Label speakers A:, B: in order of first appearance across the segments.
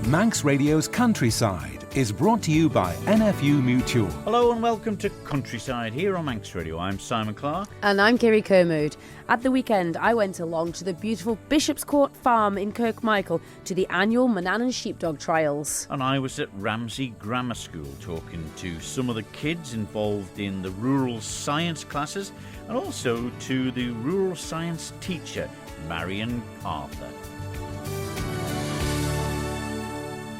A: Manx Radio's Countryside is brought to you by NFU Mutual.
B: Hello and welcome to Countryside here on Manx Radio. I'm Simon Clark.
C: And I'm Kirree. At the weekend, I went along to the beautiful Bishopscourt Farm in Kirkmichael to the annual Manannan Sheep Dog Trials.
B: And I was at Ramsey Grammar School talking to some of the kids involved in the rural science classes and also to the rural science teacher, Marion Arthur.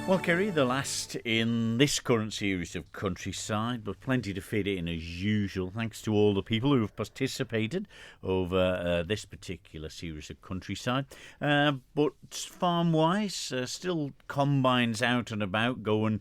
B: Well, Kirree, the last in this current series of Countryside, but plenty to fit in as usual. Thanks to all the people who have participated over this particular series of Countryside. But farm-wise, still combines out and about going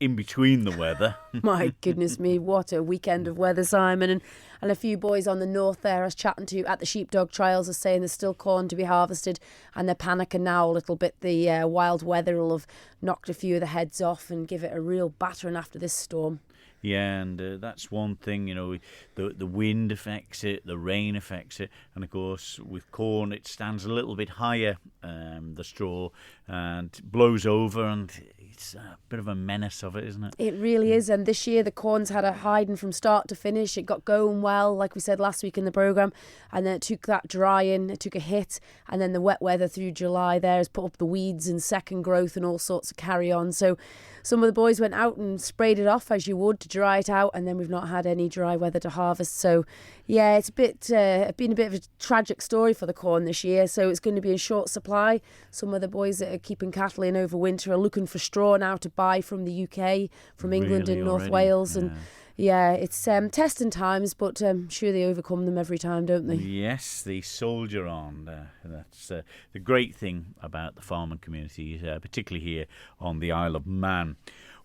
B: in between the weather.
C: My goodness me, what a weekend of weather, Simon. And a few boys on the north there I was chatting to at the sheepdog trials are saying there's still corn to be harvested and they're panicking now a little bit. The wild weather will have knocked a few of the heads off and give it a real battering after this storm.
B: Yeah, and that's one thing, you know, the wind affects it, the rain affects it, and of course with corn it stands a little bit higher, the straw, and blows over, and it's a bit of a menace of it, isn't it?
C: It really is, and this year the corn's had a hiding from start to finish. It got going well, like we said last week in the programme, and then it took that drying, it took a hit, and then the wet weather through July there has put up the weeds and second growth and all sorts of carry on. So some of the boys went out and sprayed it off as you would to dry it out, and then we've not had any dry weather to harvest. So yeah, it's been a bit of a tragic story for the corn this year, so it's going to be in short supply. Some of the boys that are keeping cattle in over winter are looking for straw now to buy from the UK, from England and North Wales, and yeah, it's testing times, but I'm sure they overcome them every time, don't they?
B: Yes, they soldier on. That's the great thing about the farming community, particularly here on the Isle of Man.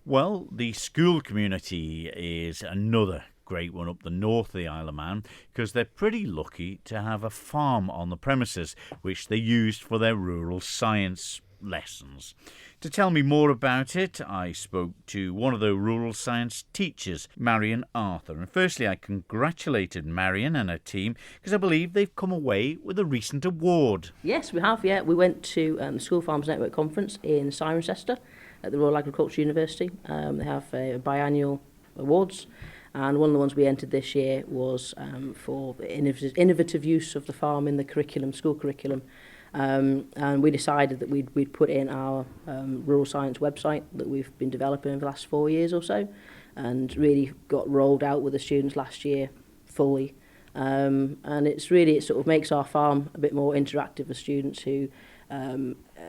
B: Well, the school community is another great one up the north of the Isle of Man, because they're pretty lucky to have a farm on the premises, which they used for their rural science lessons. To tell me more about it, I spoke to one of the rural science teachers, Marion Arthur. And firstly, I congratulated Marion and her team because I believe they've come away with a recent award.
D: Yes, we have, yeah. We went to the School Farms Network Conference in Cirencester at the Royal Agricultural University. They have biannual awards, and one of the ones we entered this year was for the innovative use of the farm in the school curriculum. And we decided that we'd put in our rural science website that we've been developing over the last 4 years or so, and really got rolled out with the students last year fully. And it sort of makes our farm a bit more interactive for students who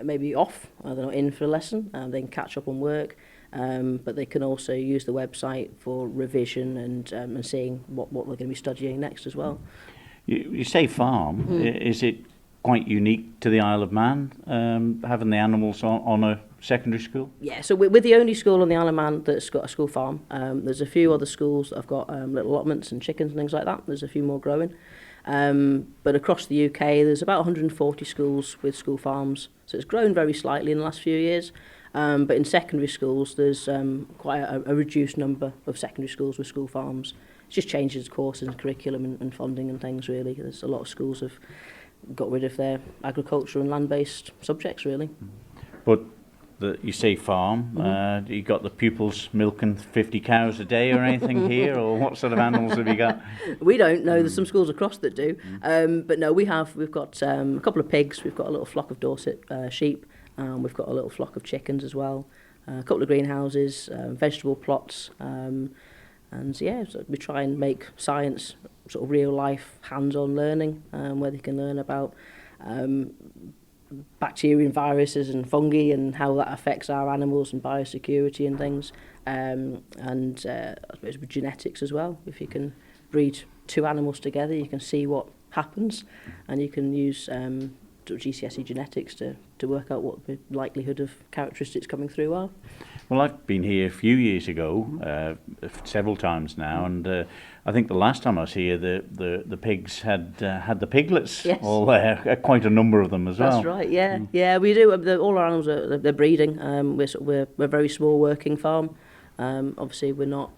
D: may be off, they're not in for a lesson, they can catch up on work, but they can also use the website for revision and seeing what they're going to be studying next as well.
B: You say farm, is it quite unique to the Isle of Man, having the animals on a secondary school? Yeah,
D: so we're the only school on the Isle of Man that's got a school farm. There's a few other schools that have got little allotments and chickens and things like that. There's a few more growing. But across the UK, there's about 140 schools with school farms. So it's grown very slightly in the last few years. But in secondary schools, there's quite a reduced number of secondary schools with school farms. It just changes courses and curriculum and funding and things, really. There's a lot of schools have got rid of their agriculture and land-based subjects, really.
B: But you say farm, you got the pupils milking 50 cows a day or anything here, or what sort of animals have you got?
D: We don't know. There's some schools across that do, but no, we've got a couple of pigs. We've got a little flock of Dorset sheep. We've got a little flock of chickens as well. A couple of greenhouses, vegetable plots, and yeah, so we try and make science sort of real life hands-on learning, where they can learn about bacteria and viruses and fungi and how that affects our animals and biosecurity and things, and I suppose with genetics as well. If you can breed two animals together, you can see what happens, and you can use GCSE genetics to work out what the likelihood of characteristics coming through are.
B: Well, I've been here a few years ago, several times now, and I think the last time I was here, the pigs had the piglets all there, quite a number of them as well.
D: That's right, yeah. Yeah, we do. All our animals they're breeding. We're a very small working farm. Obviously, we're not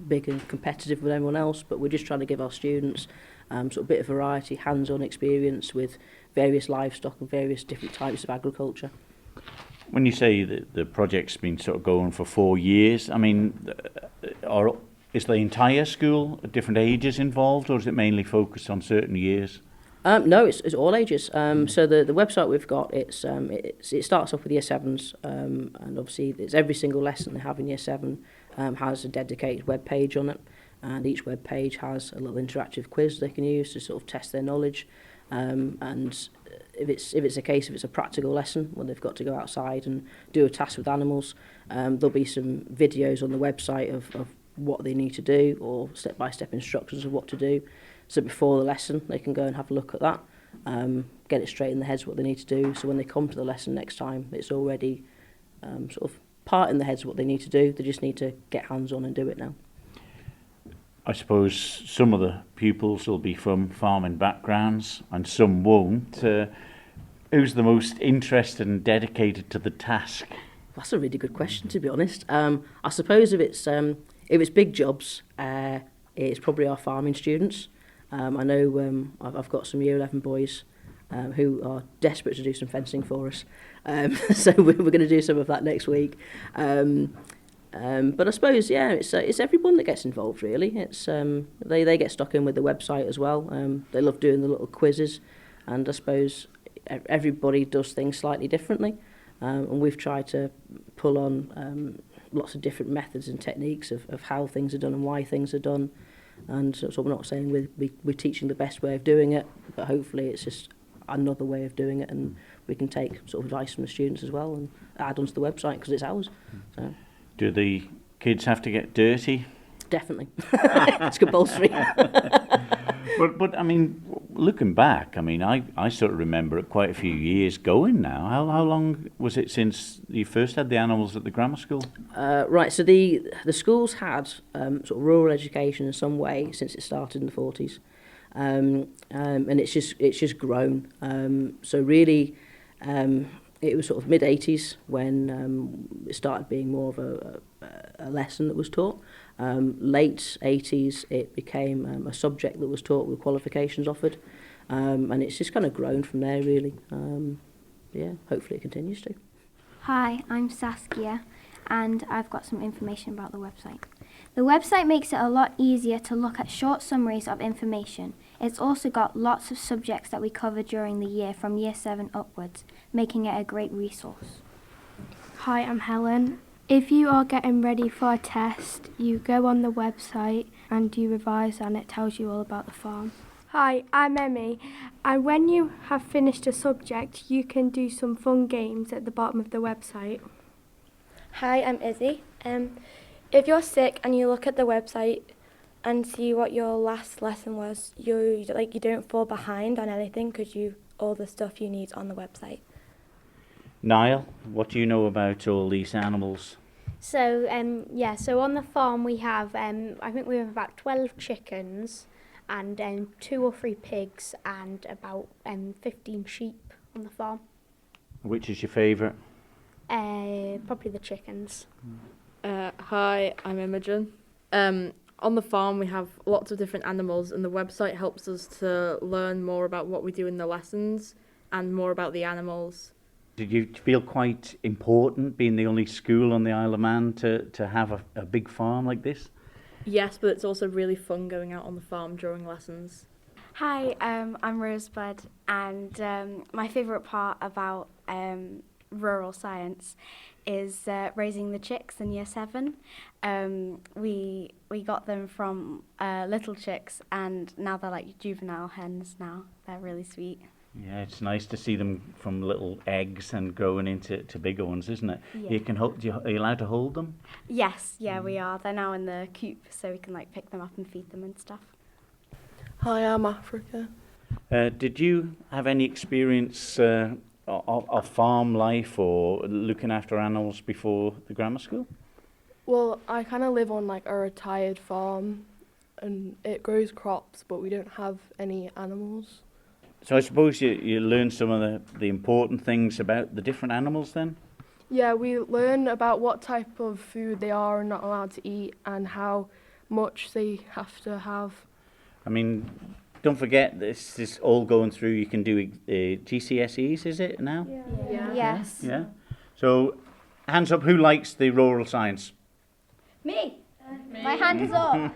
D: big and competitive with everyone else, but we're just trying to give our students sort of a bit of variety, hands-on experience with various livestock and various different types of agriculture.
B: When you say that the project's been sort of going for 4 years, I mean, is the entire school at different ages involved, or is it mainly focused on certain years?
D: No, it's all ages. So the website we've got, it starts off with year sevens, and obviously it's every single lesson they have in year 7 has a dedicated web page on it, and each web page has a little interactive quiz they can use to sort of test their knowledge. And if it's a practical lesson where they've got to go outside and do a task with animals, there'll be some videos on the website of what they need to do, or step-by-step instructions of what to do. So before the lesson, they can go and have a look at that, get it straight in their heads what they need to do. So when they come to the lesson next time, it's already sort of part in their heads what they need to do. They just need to get hands-on and do it now.
B: I suppose some of the pupils will be from farming backgrounds and some won't. Who's the most interested and dedicated to the task?
D: That's a really good question, to be honest. I suppose if it's big jobs, it's probably our farming students. I know I've got some year 11 boys who are desperate to do some fencing for us. So we're going to do some of that next week. But I suppose, yeah, it's everyone that gets involved, really. It's they get stuck in with the website as well. They love doing the little quizzes, and I suppose everybody does things slightly differently. And we've tried to pull on lots of different methods and techniques of how things are done and why things are done. And so we're not saying we're teaching the best way of doing it, but hopefully it's just another way of doing it, and we can take sort of advice from the students as well and add onto the website because it's ours. So.
B: Do the kids have to get dirty?
D: Definitely. It's compulsory.
B: But I mean, looking back, I mean, I sort of remember it quite a few years going now. How long was it since you first had the animals at the grammar school?
D: Right, so the school's had sort of rural education in some way since it started in the 40s. And it's just grown. So really, it was sort of mid-80s when it started being more of a lesson that was taught. Late 80s, it became a subject that was taught with qualifications offered. And it's just kind of grown from there, really. Yeah, hopefully it continues to.
E: Hi, I'm Saskia, and I've got some information about the website. The website makes it a lot easier to look at short summaries of information. It's also got lots of subjects that we cover during the year from year 7 upwards, making it a great resource.
F: Hi, I'm Helen. If you are getting ready for a test, you go on the website and you revise, and it tells you all about the farm. Hi, I'm Emmy, and when you have finished a subject, you can do some fun games at the bottom of the website.
G: Hi, I'm Izzy. If you're sick and you look at the website and see what your last lesson was, you don't fall behind on anything because all the stuff you need on the website.
B: Niall, what do you know about all these animals?
H: So so on the farm we have I think we have about 12 chickens and 2 or 3 pigs and about 15 sheep on the farm.
B: Which is your favourite?
H: Probably the chickens.
I: Hi, I'm Imogen. On the farm we have lots of different animals, and the website helps us to learn more about what we do in the lessons and more about the animals.
B: Did you feel quite important, being the only school on the Isle of Man, to have a big farm like this?
I: Yes, but it's also really fun going out on the farm during lessons.
F: Hi, I'm Rosebud, and my favourite part about rural science is raising the chicks in year 7. We got them from little chicks, and now they're like juvenile hens now. They're really sweet.
B: Yeah, it's nice to see them from little eggs and growing into bigger ones, isn't it?
F: Yeah.
B: Are you allowed to hold them?
F: Yes, yeah, we are. They're now in the coop, so we can pick them up and feed them and stuff.
J: Hi, I'm Africa.
B: Did you have any experience of farm life or looking after animals before the grammar school?
J: Well, I kind of live on a retired farm, and it grows crops, but we don't have any animals.
B: So I suppose you learn some of the important things about the different animals then?
J: Yeah, we learn about what type of food they are and not allowed to eat, and how much they have to have.
B: I mean, don't forget, this is all going through, you can do GCSEs, is it now?
J: Yeah.
H: Yes.
B: Yeah. So, hands up, who likes the rural science?
E: Me. My hand is up.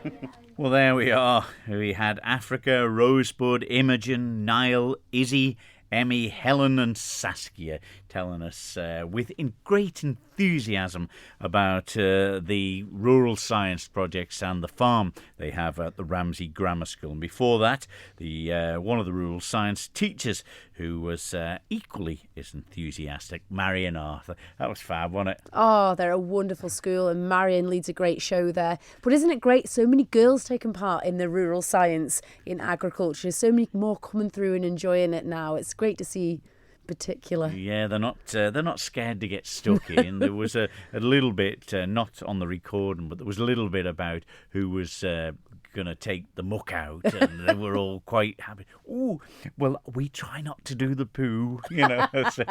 B: Well, there we are. We had Africa, Rosebud, Imogen, Niall, Izzy, Emmy, Helen and Saskia telling us with great enthusiasm about the rural science projects and the farm they have at the Ramsey Grammar School. And before that, one of the rural science teachers who was equally as enthusiastic, Marion Arthur. That was fab, wasn't it?
C: Oh, they're a wonderful school and Marion leads a great show there. But isn't it great? So many girls taking part in the rural science in agriculture. So many more coming through and enjoying it now. It's great to see. Particular.
B: Yeah, they're not scared to get stuck in. There was a little bit, not on the recording, but there was a little bit about who was going to take the muck out, and they were all quite happy. Oh, well, we try not to do the poo, you know. so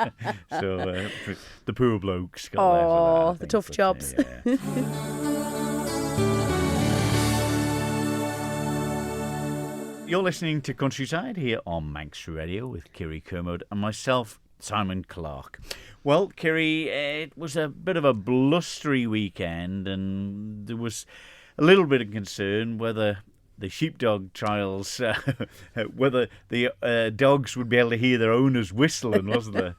B: the poor blokes got there for that,
C: the tough jobs.
B: Yeah. You're listening to Countryside here on Manx Radio with Kirree Kermode and myself, Simon Clark. Well, Kirree, it was a bit of a blustery weekend and there was a little bit of concern whether the sheepdog trials, whether the dogs would be able to hear their owners whistling, wasn't there?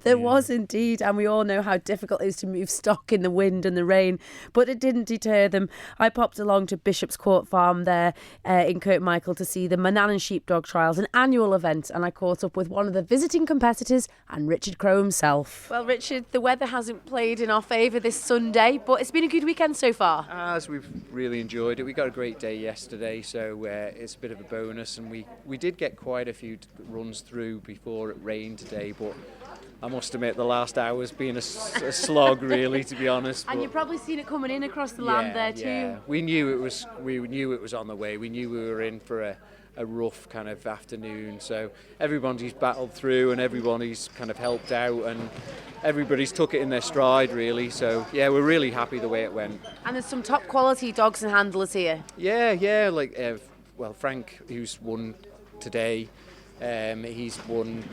C: There was indeed, and we all know how difficult it is to move stock in the wind and the rain, but it didn't deter them. I popped along to Bishopscourt Farm there in Kirkmichael to see the Manannan Sheep Dog Trials, an annual event, and I caught up with one of the visiting competitors and Richard Crowe himself. Well, Richard, the weather hasn't played in our favour this Sunday, but it's been a good weekend so far.
K: As we've really enjoyed it. We got a great day yesterday. So it's a bit of a bonus, and we did get quite a few runs through before it rained today, but I must admit the last hour's been a slog really, to be honest.
C: And you've probably seen it coming in across the land there too.
K: Yeah, we knew it was on the way. We knew we were in for a rough kind of afternoon, so everybody's battled through and everybody's kind of helped out and everybody's took it in their stride really, so yeah, we're really happy the way it went.
C: And there's some top quality dogs and handlers here.
K: Yeah, like Frank, who's won today, he's won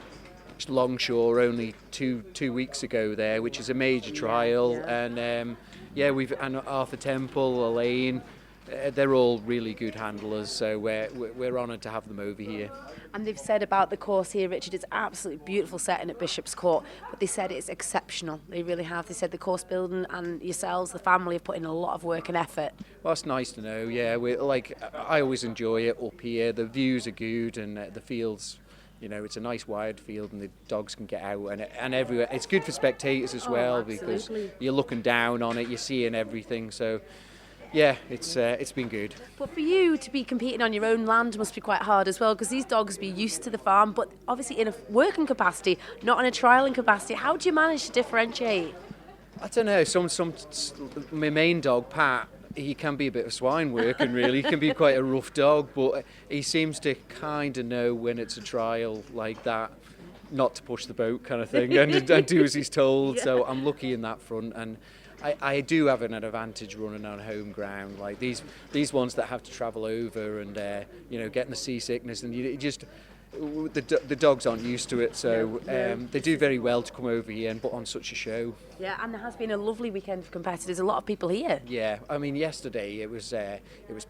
K: Longshore only two weeks ago there, which is a major trial, and and Arthur Temple, Elaine, they're all really good handlers, so we're honoured to have them over here.
C: And they've said about the course here, Richard, it's absolutely beautiful setting at Bishopscourt, but they said it's exceptional. They really have. They said the course building and yourselves, the family, have put in a lot of work and effort.
K: Well, it's nice to know. Yeah, I always enjoy it up here. The views are good and the fields. You know, it's a nice wide field and the dogs can get out and everywhere. It's good for spectators as well because you're looking down on it, you're seeing everything. So, yeah, it's been good.
C: But for you to be competing on your own land must be quite hard as well, because these dogs be used to the farm, but obviously in a working capacity, not in a trialling capacity. How do you manage to differentiate?
K: I don't know. My main dog, Pat, he can be a bit of swine working really. He can be quite a rough dog, but he seems to kind of know when it's a trial like that, not to push the boat kind of thing, and do as he's told. Yeah. So I'm lucky in that front, and I do have an advantage running on home ground. Like these ones that have to travel over and getting the seasickness, and the dogs aren't used to it, so they do very well to come over here and put on such a show.
C: Yeah, and there has been a lovely weekend for competitors. A lot of people here.
K: Yeah, I mean yesterday it was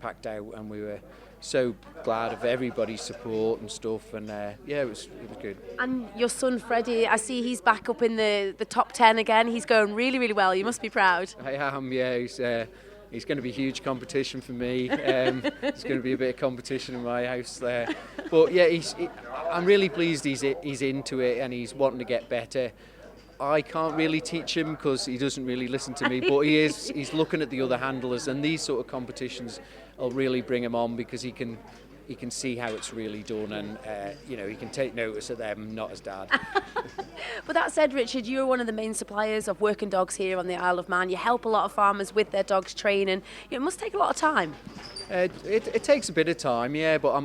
K: packed out, and we were so glad of everybody's support and stuff, and it was good. And
C: your son Freddie, I see he's back up in the top 10 again. He's going really, really well. You must be proud.
K: I am. Yeah, he's going to be huge competition for me. There's going to be a bit of competition in my house there. But yeah, I'm really pleased he's into it and he's wanting to get better. I can't really teach him because he doesn't really listen to me, but he's looking at the other handlers, and these sort of competitions will really bring him on because he can see how it's really done, and he can take notice of them, not his dad.
C: But that said, Richard, you're one of the main suppliers of working dogs here on the Isle of Man. You help a lot of farmers with their dogs training. It must take a lot of time.
K: It takes a bit of time, yeah, but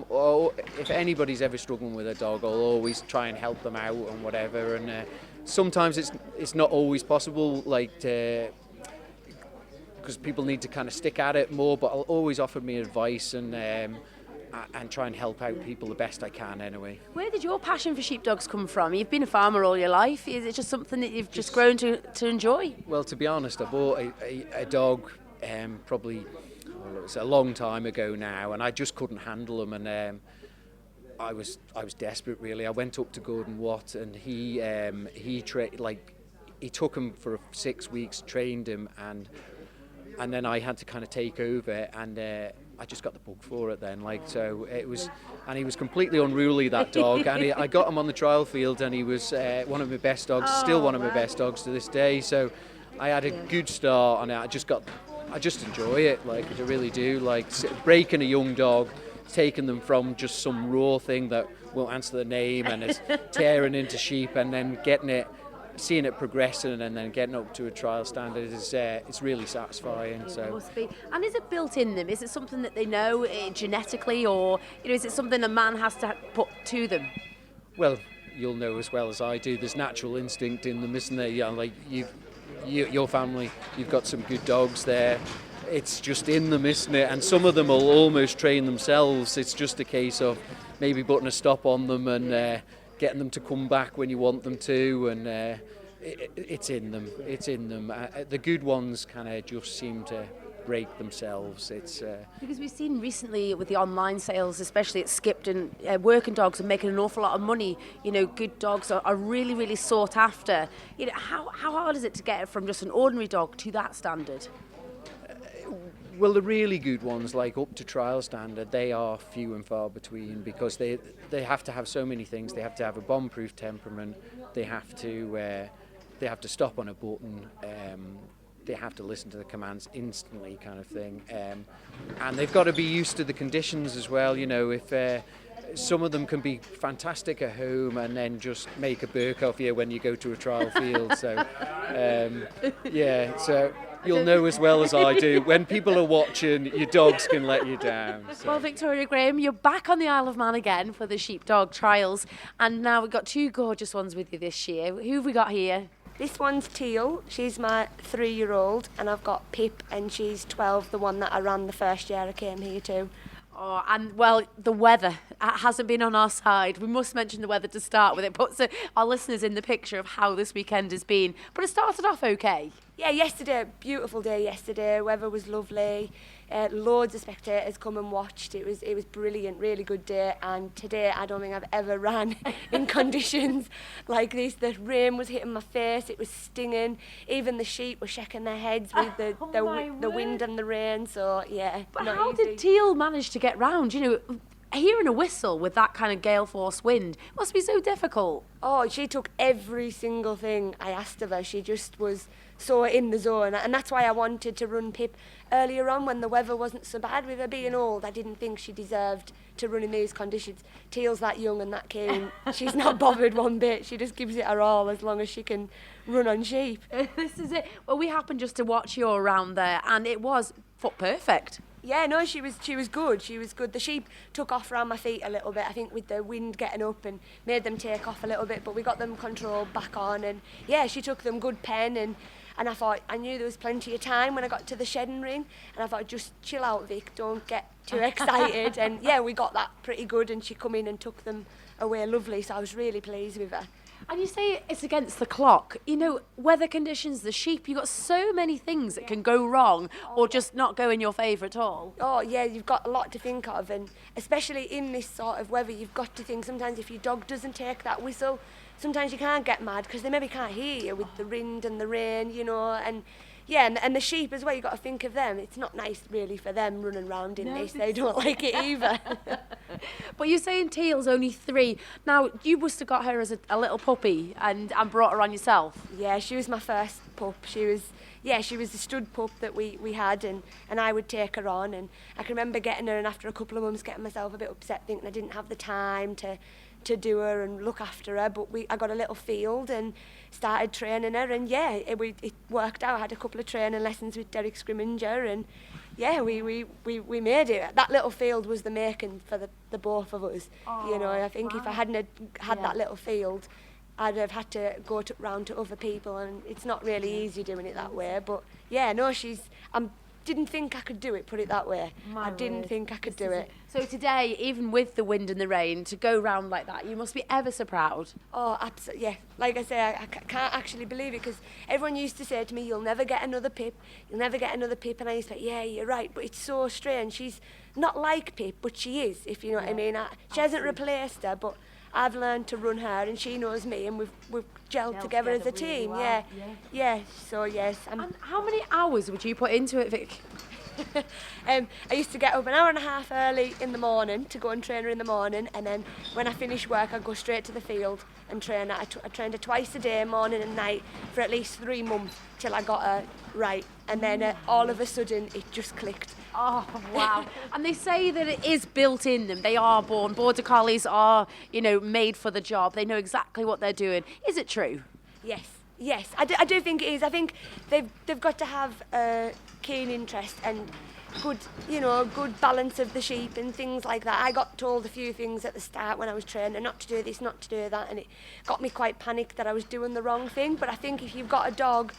K: if anybody's ever struggling with a dog, I'll always try and help them out and whatever, and sometimes it's not always possible, like because people need to kind of stick at it more, but I'll always offer me advice, and and try and help out people the best I can anyway.
C: Where did your passion for sheepdogs come from? You've been a farmer all your life. Is it just something that you've just grown to enjoy?
K: Well, to be honest, I bought a dog probably it was a long time ago now, and I just couldn't handle him, and I was desperate really. I went up to Gordon Watt, and he took him for 6 weeks, trained him, and then I had to kind of take over, and I just got the bug for it then. So it was, and he was completely unruly, that dog. And I got him on the trial field, and he was one of my best dogs, still one of my best dogs to this day. So I had a good start, and I just enjoy it. I really do. Breaking a young dog, taking them from just some raw thing that won't answer the name and is tearing into sheep, and then seeing it progressing and then getting up to a trial standard it's really satisfying.
C: It must be. And is it built in them? Is it something that they know genetically, or is it something a man has to put to them?
K: Well, you'll know as well as I do. There's natural instinct in them, isn't there? Yeah, your family, you've got some good dogs there. It's just in them, isn't it? And some of them will almost train themselves. It's just a case of maybe putting a stop on them and getting them to come back when you want them to, and it's in them. It's in them. The good ones kind of just seem to break themselves.
C: Because we've seen recently with the online sales, especially it's skipped, and working dogs are making an awful lot of money. Good dogs are really, really sought after. How hard is it to get it from just an ordinary dog to that standard?
K: Well, the really good ones, up to trial standard, they are few and far between, because they have to have so many things. They have to have a bomb-proof temperament. They have to stop on a button. They have to listen to the commands instantly, kind of thing. And they've got to be used to the conditions as well. If some of them can be fantastic at home and then just make a burk of you when you go to a trial field. So, so you'll know as well as I do, when people are watching, your dogs can let you down. So.
C: Well, Victoria Graham, you're back on the Isle of Man again for the Sheep Dog Trials, and now we've got two gorgeous ones with you this year. Who have we got here?
L: This one's Teal. She's my 3-year-old, and I've got Pip, and she's 12, the one that I ran the first year I came here to.
C: Oh, and well, the weather hasn't been on our side. We must mention the weather to start with. It puts our listeners in the picture of how this weekend has been. But it started off okay.
L: Yeah, yesterday, beautiful day yesterday. Weather was lovely. Loads of spectators come and watched. It was brilliant, really good day. And today, I don't think I've ever ran in conditions like this. The rain was hitting my face. It was stinging. Even the sheep were shaking their heads with the wind and the rain. So yeah.
C: But how did Teal manage to get round? Hearing a whistle with that kind of gale force wind must be so difficult.
L: Oh, she took every single thing I asked of her. She just was so in the zone, and that's why I wanted to run Pip earlier on when the weather wasn't so bad. With her being old, I didn't think she deserved to run in these conditions. Teal's that young and that keen. She's not bothered one bit. She just gives it her all as long as she can run on sheep.
C: This is it. Well, we happened just to watch you around there, and it was foot perfect.
L: Yeah, no, she was good. She was good. The sheep took off around my feet a little bit, I think, with the wind getting up, and made them take off a little bit, but we got them controlled back on, and yeah, she took them good pen, and I thought, I knew there was plenty of time when I got to the shedding ring, and I thought, just chill out, Vic, don't get too excited. And yeah, we got that pretty good, and she come in and took them away lovely, so I was really pleased with her.
C: And you say it's against the clock. Weather conditions, the sheep, you've got so many things that can go wrong or just not go in your favour at all.
L: Oh, yeah, you've got a lot to think of, and especially in this sort of weather, you've got to think sometimes if your dog doesn't take that whistle, sometimes you can't get mad because they maybe can't hear you with the wind and the rain, and yeah, and the sheep as well, you've got to think of them. It's not nice really for them running around in this. They don't like it either.
C: But you're saying Teal's only 3. Now, you must have got her as a little puppy and brought her on yourself.
L: Yeah, she was my first pup. She was the stud pup that we had, and I would take her on. And I can remember getting her, and after a couple of months getting myself a bit upset, thinking I didn't have the time to do her and look after her. But I got a little field and started training her, and yeah, it worked out. I had a couple of training lessons with Derek Scrimminger, and yeah, we made it. That little field was the making for the both of us. I think if I hadn't had that little field, I'd have had to go round to other people, and it's not really easy doing it that way. But yeah, no, I'm didn't think I could do it, put it that way. I didn't think I could do it.
C: So today, even with the wind and the rain, to go round like that, you must be ever so proud.
L: Oh, absolutely, yeah. Like I say, I can't actually believe it, because everyone used to say to me, you'll never get another Pip, you'll never get another Pip, and I used to say, yeah, you're right, but it's so strange. She's not like Pip, but she is, if you know what I mean. She hasn't replaced her, but I've learned to run her, and she knows me, and we've gelled together as a team,
C: well.
L: Yeah, so yes.
C: And how many hours would you put into it, Vic?
L: I used to get up an hour and a half early in the morning to go and train her in the morning, and then when I finish work I'd go straight to the field and train her. I trained her twice a day, morning and night, for at least 3 months till I got her right, and then all of a sudden it just clicked.
C: Oh, wow. And they say that it is built in them. They are born. Border Collies are, made for the job. They know exactly what they're doing. Is it true?
L: Yes, I do think it is. I think they've got to have a keen interest and good balance of the sheep and things like that. I got told a few things at the start when I was training, not to do this, not to do that, and it got me quite panicked that I was doing the wrong thing. But I think if you've got a dog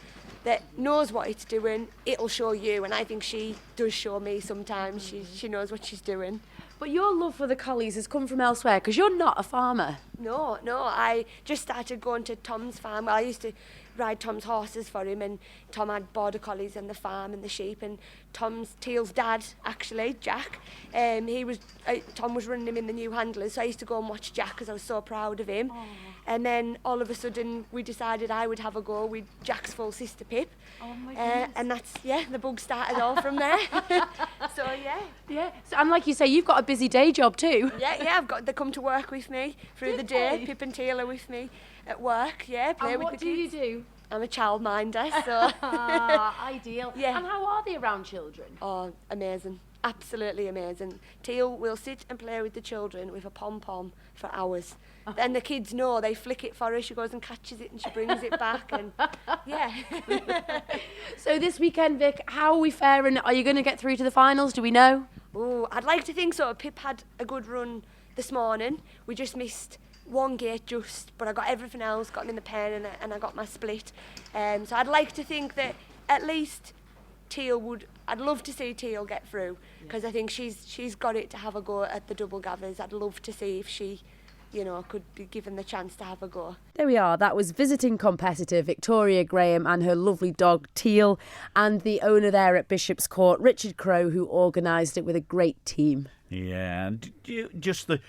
L: that knows what it's doing, it'll show you, and I think she does show me sometimes. She knows what she's doing.
C: But your love for the collies has come from elsewhere, because you're not a farmer.
L: No, I just started going to Tom's farm. Well, I used to ride Tom's horses for him, and Tom had border collies and the farm and the sheep, and Teal's dad, actually, Jack, Tom was running him in the new handlers, so I used to go and watch Jack because I was so proud of him. Aww. And then all of a sudden we decided I would have a go with Jack's full sister Pip.
C: Oh my goodness.
L: And that's, the bug started all from there. So
C: So, and like you say, you've got a busy day job too.
L: They come to work with me through the day. Pip and Teal are with me at work, play
C: and
L: with the kids.
C: what do you do?
L: I'm a childminder, so...
C: Ideal. Yeah. And how are they around children?
L: Oh, amazing. Absolutely amazing. Teal will sit and play with the children with a pom-pom for hours. Then the kids know, they flick it for her, she goes and catches it and she brings it back, and
C: So this weekend, Vic, how are we faring? Are you going to get through to the finals? Do we know?
L: Oh, I'd like to think so. Pip had a good run this morning. We just missed one gate but I got everything else, got him in the pen, and I got my split. So I'd like to think that at least I'd love to see Teal get through, because I think she's got it to have a go at the double gathers. I'd love to see if she could be given the chance to have a go.
C: There we are. That was visiting competitor Victoria Graham and her lovely dog Teal, and the owner there at Bishopscourt, Richard Crowe, who organised it with a great team.
B: Yeah, and just the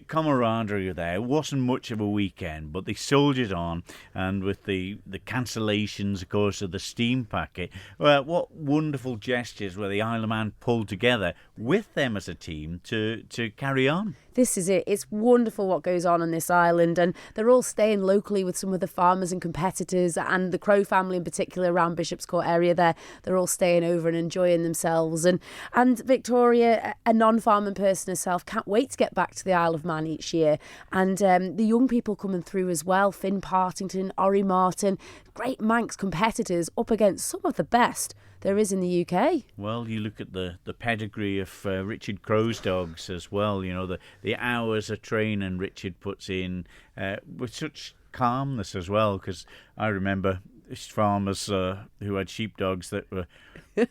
B: camaraderie there. It wasn't much of a weekend, but they soldiered on, and with the cancellations, of course, of the steam packet, what wonderful gestures where the Isle of Man pulled together with them as a team to carry on.
C: This is it. It's wonderful what goes on this island, and they're all staying locally with some of the farmers and competitors, and the Crowe family in particular around Bishopscourt area there. They're all staying over and enjoying themselves. And Victoria, a non-farming person herself, can't wait to get back to the Isle of Man each year. And the young people coming through as well, Finn Partington, Ori Martin, great Manx competitors up against some of the best there is in the UK.
B: Well, you look at the pedigree of Richard Crowe's dogs as well. The hours of training Richard puts in with such calmness as well, because I remember farmers who had sheepdogs that were,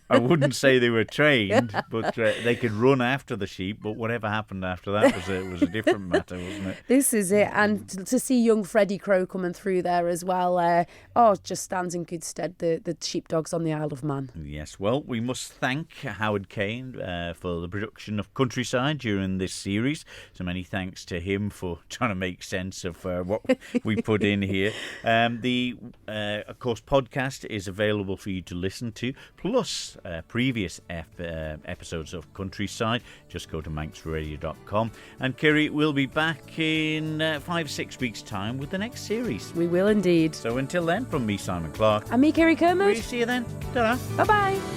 B: I wouldn't say they were trained, but they could run after the sheep, but whatever happened after that was a different matter, wasn't it?
C: This is it, and to see young Freddie Crowe coming through there as well, it just stands in good stead, the sheepdogs on the Isle of Man.
B: Yes, well, we must thank Howard Kane for the production of Countryside during this series, so many thanks to him for trying to make sense of what we put in here. Of course, podcast is available for you to listen to, plus previous episodes of Countryside. Just go to manxradio.com. And Kirree will be back in 5-6 weeks' time with the next series.
C: We will indeed.
B: So until then, from me, Simon Clark.
C: And me, Kirree Kermode.
B: We'll see you then. Ta-da.
C: Bye-bye.